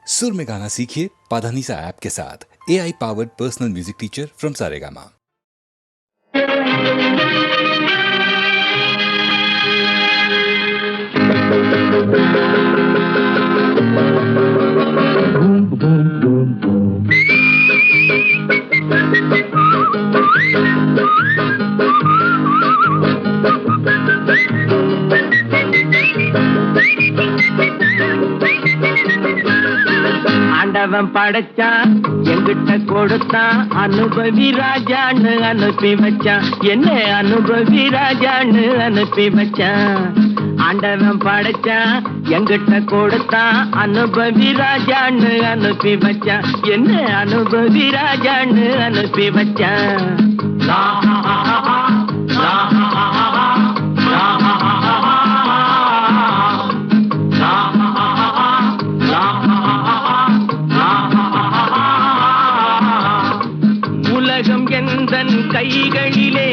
सुर में गाना सीखिए पाधानीसा ऐप के साथ। AI powered personal music teacher from Saregama. ஆண்டவன் படைச்சான் எங்கிட்ட கொடுத்தான் அனுபவி ராஜான்னு அனுப்பி வச்சான் என்ன அனுபவி ராஜான்னு அனுப்பி வச்சான் ஆண்டவன் படைச்சான் எங்கிட்ட கொடுத்தான் அனுபவி ராஜான்னு அனுப்பி வச்சான் என்ன அனுபவி ராஜான்னு அனுப்பி வச்சான் கைகளிலே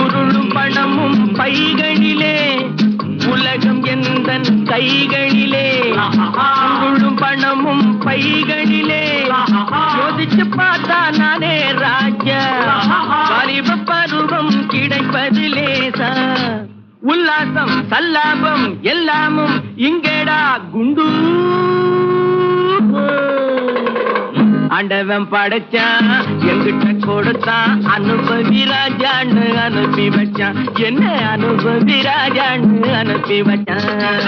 உருளும் பணமும் பைகளிலே உலகம் எந்தன் கைகளிலே உருளும் பணமும் பைகளிலே யோசிச்சு பார்த்தா நானே ராஜா வாலிப பருவம் கிடைப்பது லேசா உல்லாசம் சல்லாபம் எல்லாமும் இங்கேடா குண்டு ஆண்டவன் படைச்சான் எங்கிட்ட கொடுத்தான் அனுபவி ராஜான்னு அனுப்பி வச்சான் என்ன அனுபவி ராஜான்னு அனுப்பி வச்சான்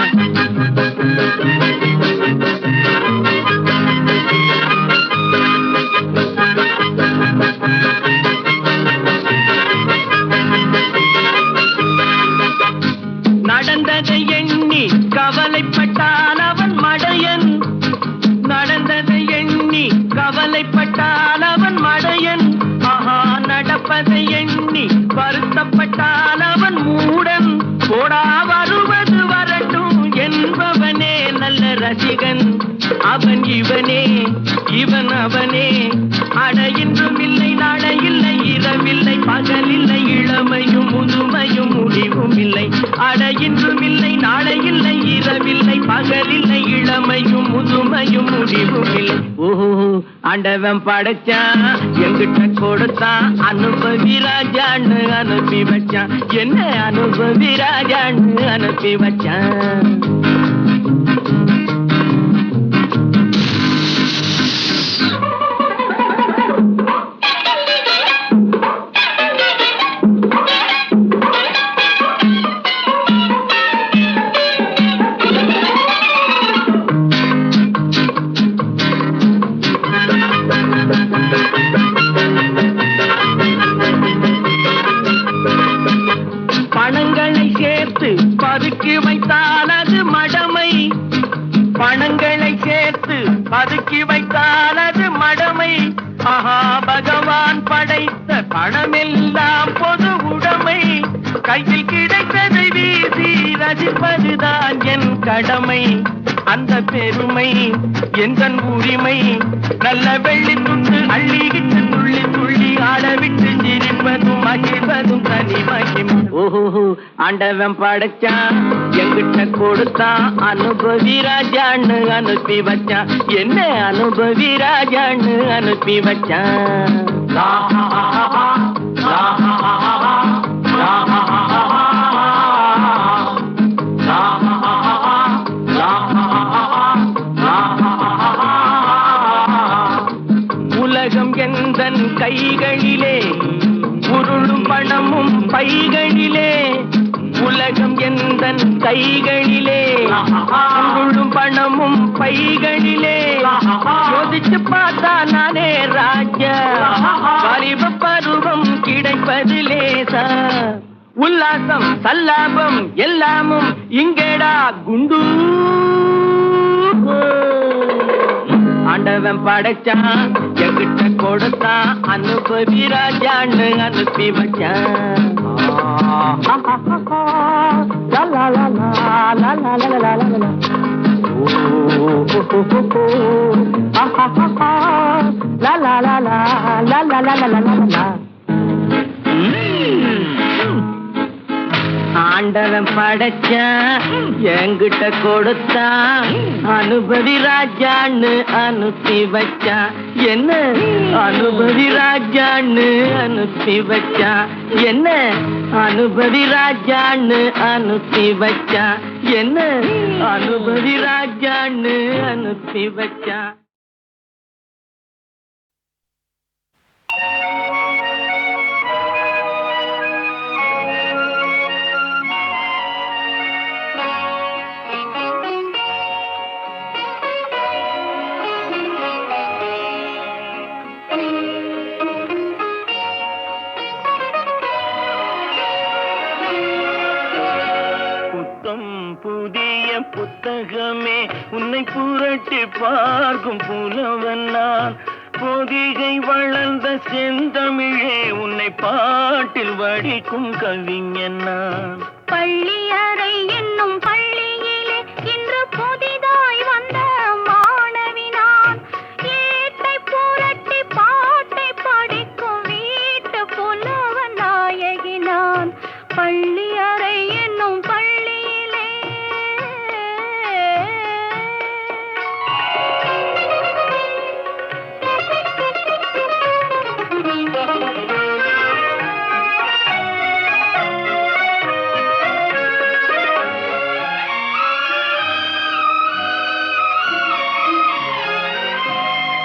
நடந்ததை எண்ணி கவலைப்பட்டான் அவன் மடையன் நடந்ததை எண்ணி கவலைப்பட்டால் அவன் மடையன் ஆஹா நடப்பதை எண்ணி வருத்தப்பட்டால் அவன் மூடன் போடா வருவது வரட்டும் என்பவனே நல்ல ரசிகன் அவன் இவனே இவன் அவனே அட இன்றும் இல்லை நாளை இல்லை இரவில்லை பகலில்லை இளமையும் முதுமையும் முடிவும் இல்லை அட இன்றும் இல்லை நாளை இல்லை இரவில்லை பகலில்லை இளமையும் முதுமையும் முடிவும் இல்லை ஓஹோ ஆண்டவன் படைச்சான் எங்கிட்ட கொடுத்தான் அனுபவி ராஜான்னு அனுப்பி வச்சான் என்ன அனுபவி ராஜான்னு அனுப்பி வச்சான் பணங்களை சேர்த்து பதுக்கி வைத்தால் அது மடமை பணங்களை சேர்த்து பதுக்கி வைத்தால் அது மடமை ஆஹா பகவான் படைத்த பணமெல்லாம் பொது உடைமை கையில் கிடைத்ததை வீசி ரசிப்பதுதான் என் கடமை அந்த பெருமை எந்தன் உரிமை நல்ல வெள்ளி துண்டு அள்ளிக்கிட்டு துள்ளி துள்ளி ஆடவிட்டு சிரிப்பதும் மகிழ்வதும் தனி மகிம் ஓஹோ ஆண்டவன் படைச்சான் எங்கிட்ட கொடுத்தான் அனுபவி ராஜான்னு அனுப்பி வச்சான் என்ன அனுபவி ராஜான்னு அனுப்பி வச்சான் உலகம் எந்தன் கைகளிலே உருளும் பணமும் பைகளிலே உலகம் எந்தன் கைகளிலே உருளும் பணமும் பைகளிலே யோசிச்சு பார்த்தா நானே ராஜா வாலிப பருவம் கிடைப்பது லேசா உல்லாசம் சல்லாபம் எல்லாமும் இங்கேடா குண்டு ஆண்டவன் படைச்சான் எங்கிட்ட கொடுத்தான் அனுபவி ராஜான்னு அனுப்பி வச்சான் ஆண்டவன் படைச்சான் என்கிட்ட கொடுத்தான் அனுபவி ராஜான்னு அனுப்பி வச்சான் என்ன அனுபவி ராஜான்னு அனுப்பி வச்சான் என்ன அனுபவி ராஜான்னு அனுப்பி வச்சான் என்ன அனுபவி ராஜான்னு அனுப்பி வச்சான். புதிய புத்தகமே உன்னை புரட்டி பார்க்கும் புலவன் நான் பொதிகை வளர்ந்த செந்தமிழே உன்னை பாட்டில் வடிக்கும் கவிஞன் நான். பள்ளியறை என்னும் பள்ளியிலே இன்று புதிதாய் வந்த மாணவி நான் ஏட்டை புரட்டி பாட்டை படிக்கும் வீட்டு புலவன் நாயகி நான். பள்ளியறை என்னும்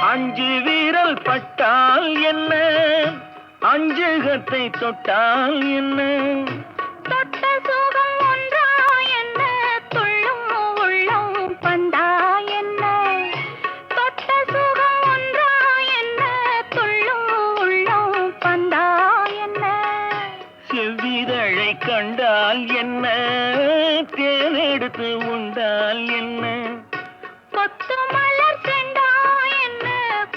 அஞ்சு வீரல் பட்டால் என்ன அஞ்சுகத்தை தொட்டால் என்ன தொட்ட சுகம் ஒன்றா என்ன துள்ளும் உள்ளம் பந்தா என்ன தொட்ட சுகம் ஒன்றா என்ன துள்ளும் உள்ளம் பந்தா என்ன செவ்விதழை கண்டால் என்ன தேனெடுத்து உண்டால் என்ன கொத்து மலர் செண்டா என்ன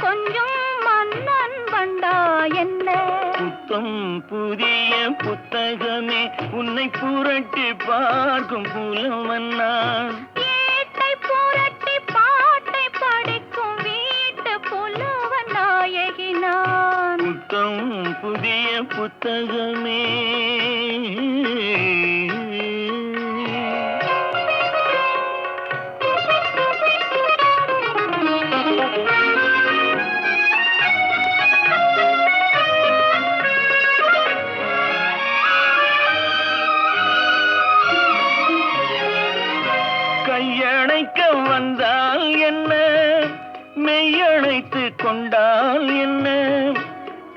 கொஞ்சம் மன்னன் வண்டா என்ன புத்தம் புதிய புத்தகமே உன்னை புரட்டி பார்க்கும் புலவன் நான். ஏட்டை புரட்டி பாட்டை படிக்கும் வீட்டு புலவன் நாயகி நான். புத்தம் புதிய புத்தகமே கையணைக்க வந்தால் என்ன மெய்யணைத்து கொண்டால் என்ன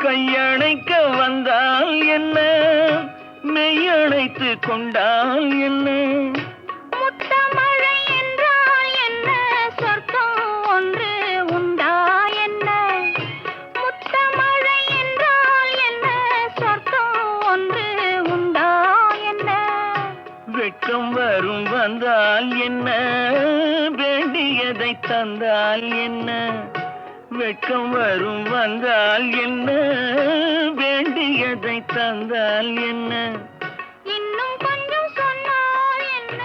கையணைக்க வந்தால் என்ன மெய்யணைத்து கொண்டால் என்ன முத்தமழை என்றால் என்ன சொர்க்கம் ஒன்று உண்டா என்ன முத்தமழை என்றால் என்ன சொர்க்கம் ஒன்று உண்டா என்ன வெட்கம் வரும் வந்தால் என்ன வேண்டியதை தந்தால் என்ன வெட்கம் வரும் வந்தால் என்ன வேண்டியதை தந்தால் என்ன இன்னும் கொஞ்சம் சொன்னால் என்ன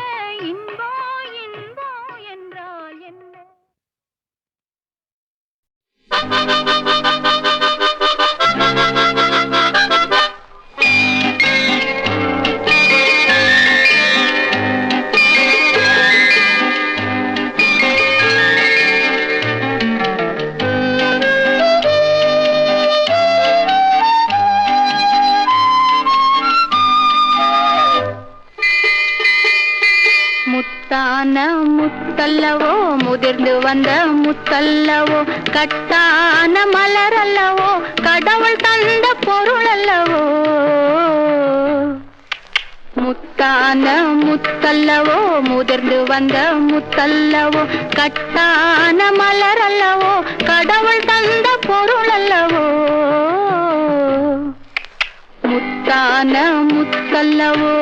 இன்பம் இன்பம் என்றால் என்ன. முத்தான முத்தல்லவோ முதிர்ந்து வந்த முத்தல்லவோ கட்டான மலர் அல்லவோ கடவுள் தந்த பொருள் அல்லவோ. முத்தான முத்தல்லவோ முதிர்ந்து வந்த முத்தல்லவோ கட்டான மலர் அல்லவோ கடவுள் தந்த பொருள் அல்லவோ. முத்தான முத்தல்லவோ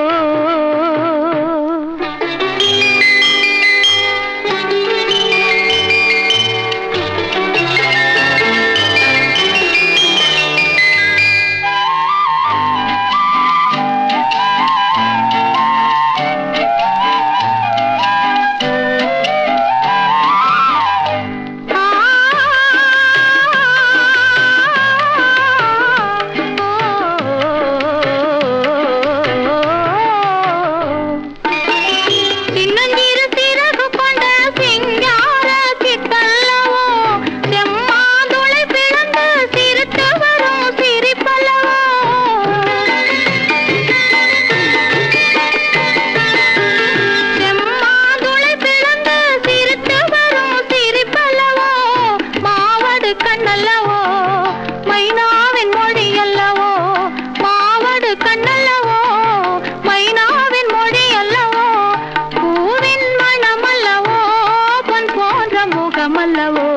பொருளல்லவோ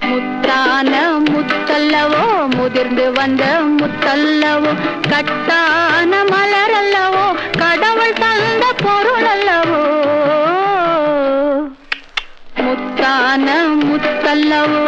முத்தான முத்தல்லவோ முதிர்ந்து வந்த முத்தல்லவோ கட்டான மலரல்லவோ கடவுள் தந்த பொருளல்லவோ முத்தான முத்தல்லவோ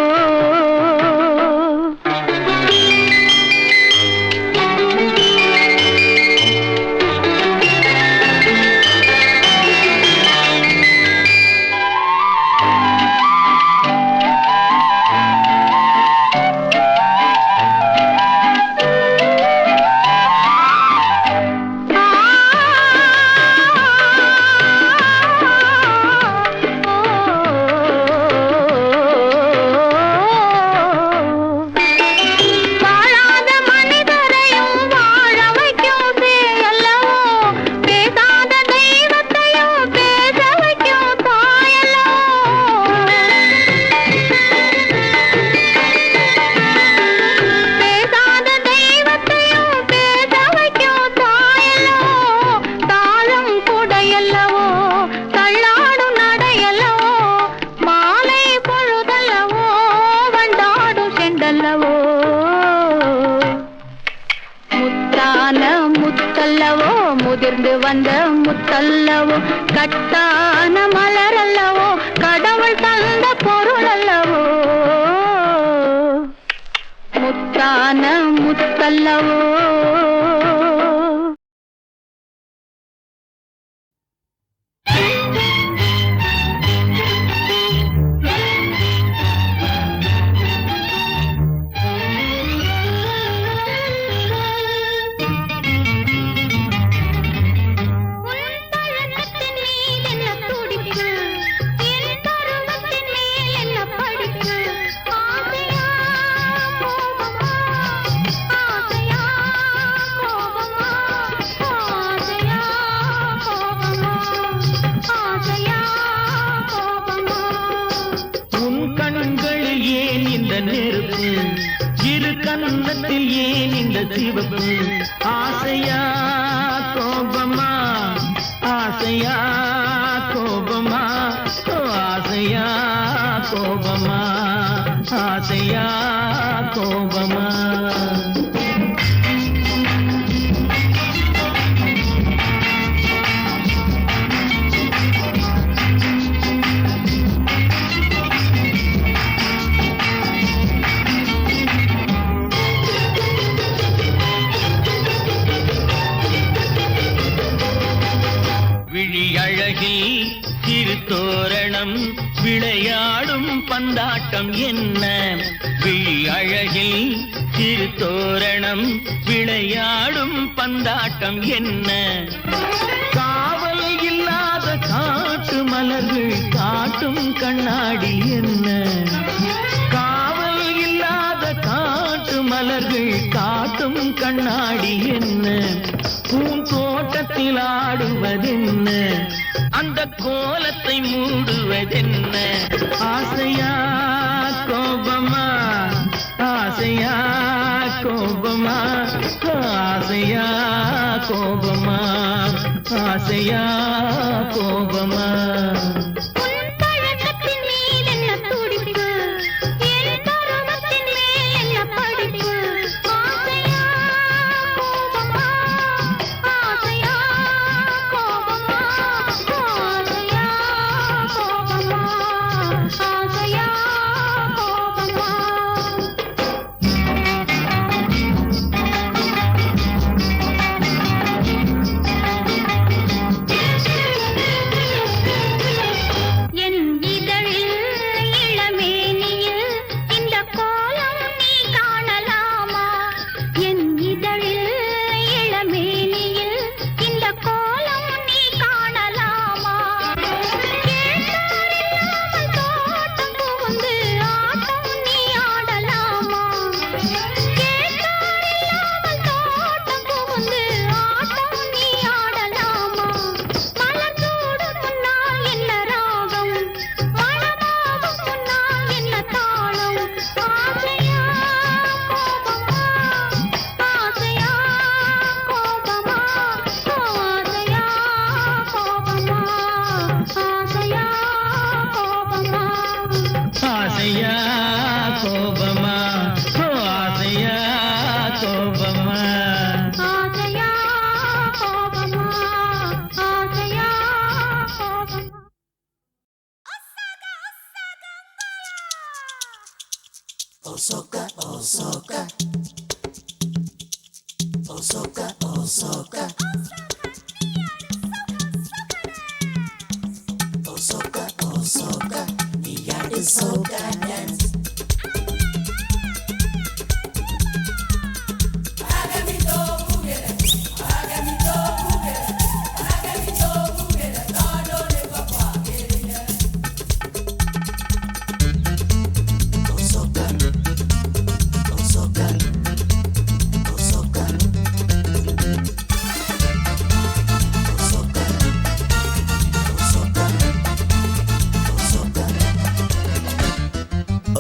முதிர்ந்து வந்த முத்தல்லவோ கட்டான மலரல்லவோ கடவுள் தந்த பொருளல்லவோ முத்தான முத்தல்லவோ கன்னத்தில் ஏன் இந்த சிவப்பு ஆசையா கோபமா ஆசையா கோபமா ஆசையா கோபமா ஆசையா கோபமா திருத்தோரணம் விளையாடும் பந்தாட்டம் என்ன விழி அழகில் திருத்தோரணம் விளையாடும் பந்தாட்டம் என்ன காவல் இல்லாத காட்டு மலர்கள் காட்டும் கண்ணாடி என்ன காவல் இல்லாத காட்டு மலர்கள் காட்டும் கண்ணாடி என்ன பூந்தோட்டத்தில் ஆடுவதென்ன அந்த கோலத்தை மூடுவதென்ன ஆசையா கோபமா ஆசையா கோபமா ஆசையா கோபமா ஆசையா கோபமா ஆசையா கோபமா ஓ ஆசையா கோபமா ஆசையா கோபமா ஆசையா கோபமா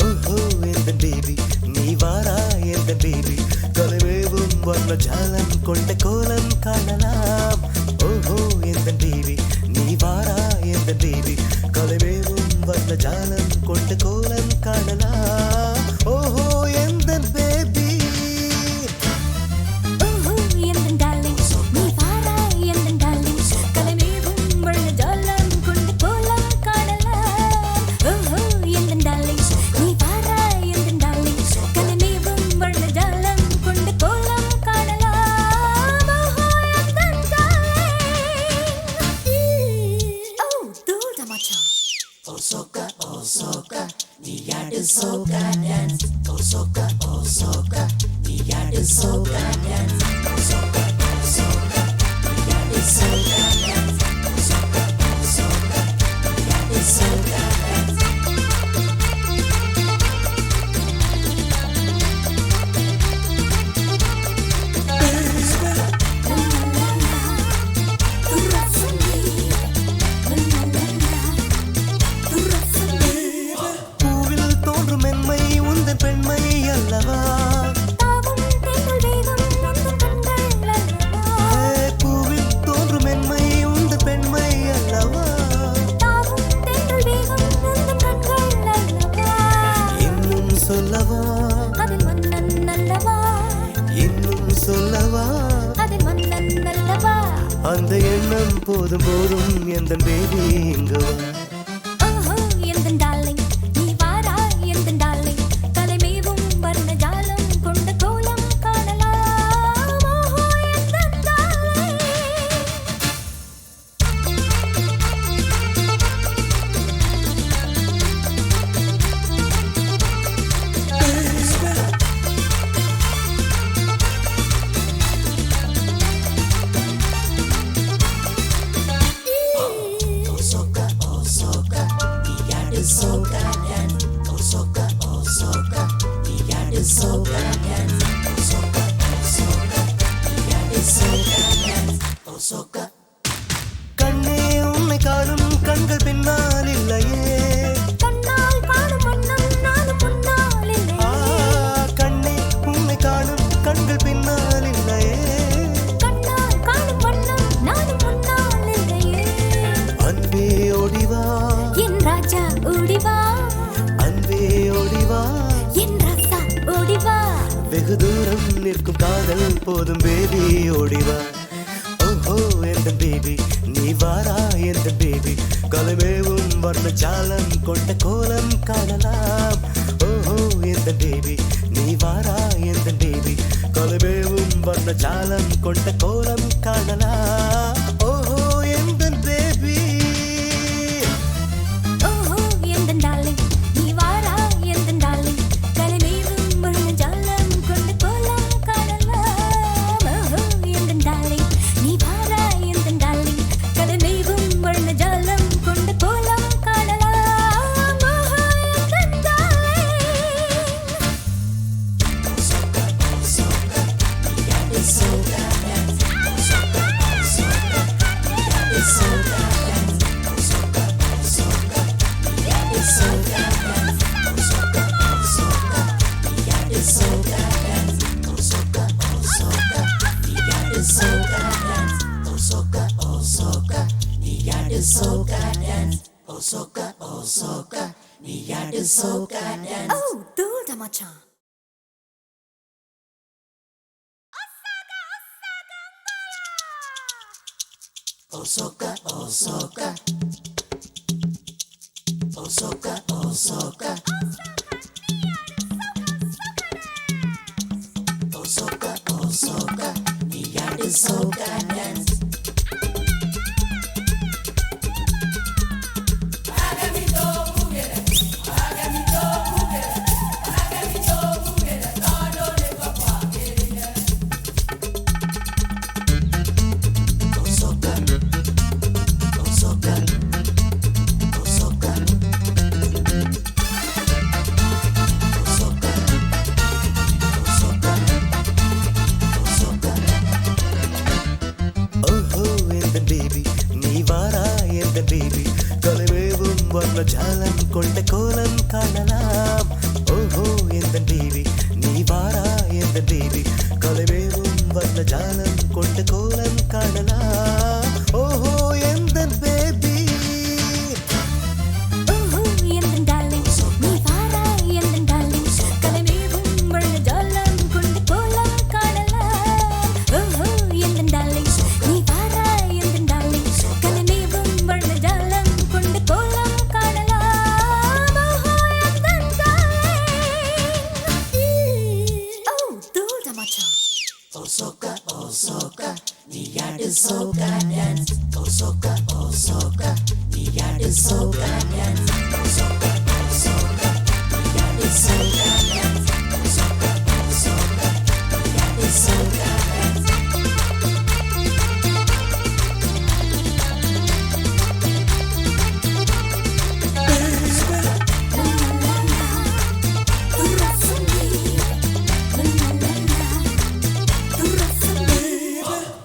ஓஹோ எந்த பேபி நீ வாரா எந்த பேபி தொலைவேவும் வர்ண ஜாலம் கொண்ட கோலம் காணலாம் ஓஹோ எந்த பேபி நீ வாரா எந்த பேபி தொலைவேவும் வர்ண ஜாலம் கொண்ட கோலம் காணலாம் ஓஹோ எந்த பேபி ஓஹோ எந்தன் டார்லிங் நீ வாரா எந்தன் டார்லிங் கலமேவும் வண்ணஜாலம் கொண்ட கோலம் காணலாம் ஓஹோ எந்தன் டார்லிங் நீ வாரா எந்தன் டார்லிங் கலமேவும் வண்ணஜாலம் கொண்ட கோலம் காணலாம் ஓஹோ எந்தன் டார்லிங் ஓ தூட மச்சான் பூவில் தோன்றும் மென்மை உந்தன் பெண்மை அல்லவா பூவில் தோன்றும் மென்மை உந்தன் பெண்மை அல்லவா இன்னும் சொல்லவா இன்னும் சொல்லவா அந்த எண்ணம் போதும் போதும் எந்த பேபி இங்கு வா கண்ணே உன்னை காணும் கண்கள் பின்னால் இல்லையே கண்ணே உன்னை காணும் கண்கள் பின்னால் இல்லையே அன்பே ஓடிவா அன்பே ஓடிவா வெகு தூரம் நிற்கும் காதல் போதும் பேபி ஓடிவா ஓஹோ எந்த பேபி நீ வாரா எந்த பேபி கலமேவும் வர்ண ஜாலம் கொண்ட கோலம் காணலாம் ஓஹோ எந்த பேபி நீ வாரா எந்த பேபி கலமேவும் வர்ண ஜாலம் கொண்ட கோலம் காணலாம் ஓஹோ எந்த பேபி Oh, தூள்தா மச்சான். ஓஹோ எந்த பேபி நீ வாரா எந்த பேபி கலவேவும் வர்ண ஜாலம் கொண்ட கோலம் காணலாம் ஓஹோ எந்த பேபி நீ வாரா எந்த பேபி கலவேவும் வர்ண ஜாலம் கொண்ட கோலம் காணலாம் ஓஹோ எந்த பேபி ஓஹோ எந்தன் darling, நீ வாரா எந்தன் darling. கலைமேவும் வண்ண ஜாலம் கொண்ட கோலம் காணலாம். ஓஹோ எந்தன் darling, நீ வாரா எந்தன் darling. கலைமேவும் வண்ண ஜாலம் கொண்ட கோலம் காணலாம். ஓஹோ எந்தன் darling. Oh, தூள்தா மச்சான்.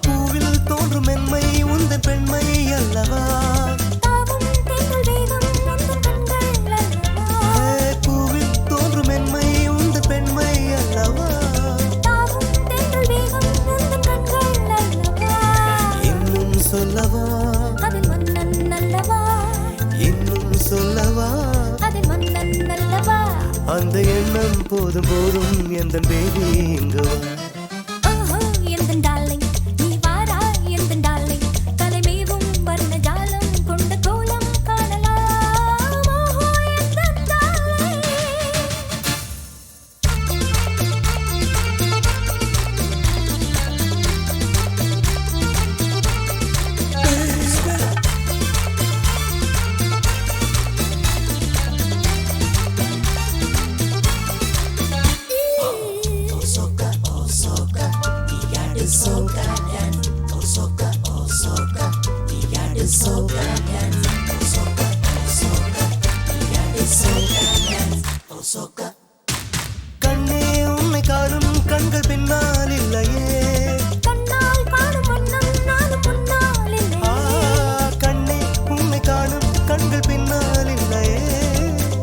பூவில் தோன்றும் மென்மை உந்தன் பெண்மை அல்லவா தாவும் தேங்கள் வேகம் உந்தன் கண்கள் அல்லவா. பூவில் தோன்றும் மென்மை உந்தன் பெண்மை அல்லவா தாவும் தேங்கள் வேகம் உந்தன் கண்கள் அல்லவா. இன்னும் சொல்லவா அதில் மன்னன் அல்லவா, இன்னும் சொல்லவா அதில் மன்னன் அல்லவா. அந்த எண்ணம் போதும் போதும் எந்த பேபி இங்கு வா ஓஹோ எந்தன் darling, நீ வாரா எந்தன் darling. தலைமேவும் வர்ண ஜாலம் கொண்ட கோலம் காணலாம். ஓஹோ எந்தன் darling. கண்ணே உன்னை காணும் கண்கள் பின்னால் இல்லையே கண்ணால் காணும் வண்ணம் நானும் முன்னால் ஆ, இல்லையே. கண்ணே உன்னை காணும் கண்கள் பின்னால் இல்லையே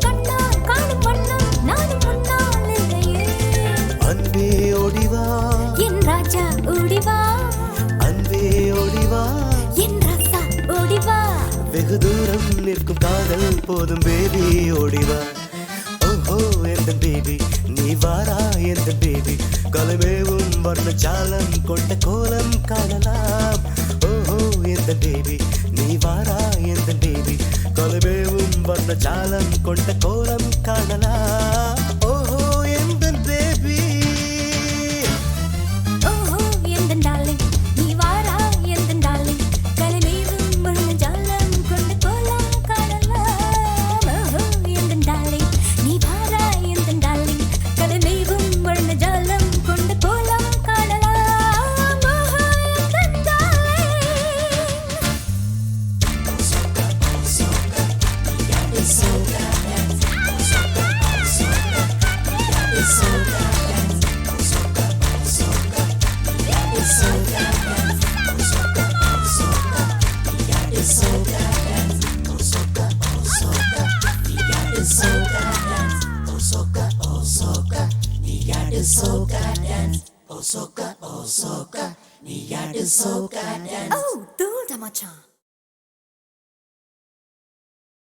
கண்ணால் காணும் வண்ணம் நானும் முன்னால் இல்லையே. அன்பே ஓடிவா என் ராஜா ஓடிவா, அன்பே ஓடிவா என் ராசா ஓடிவா. வெகு தூரம் நிற்கும் காதல் போதும் பேபி ஓடிவா ஓஹோ எந்த பேபி நீ வாரா எந்த பேபி கலமேவும் வர்ண ஜாலம் கொண்ட கோலம் காணலாம் ஓஹோ எந்த பேபி நீ வாரா எந்த பேபி கலமேவும் வர்ண ஜாலம் கொண்ட கோலம் காணலாம் ஓஹோ எந்த பேபி ஓஹோ எந்தன் darling, நீ வாரா எந்தன் darling. கலைமேவும் வண்ண ஜாலம் கொண்ட கோலம் காணலாம். ஓஹோ எந்தன் darling, நீ வாரா எந்தன் darling. கலைமேவும் வண்ண ஜாலம் கொண்ட கோலம் காணலாம். ஓஹோ எந்தன் darling. Oh, தூள்தா மச்சான்.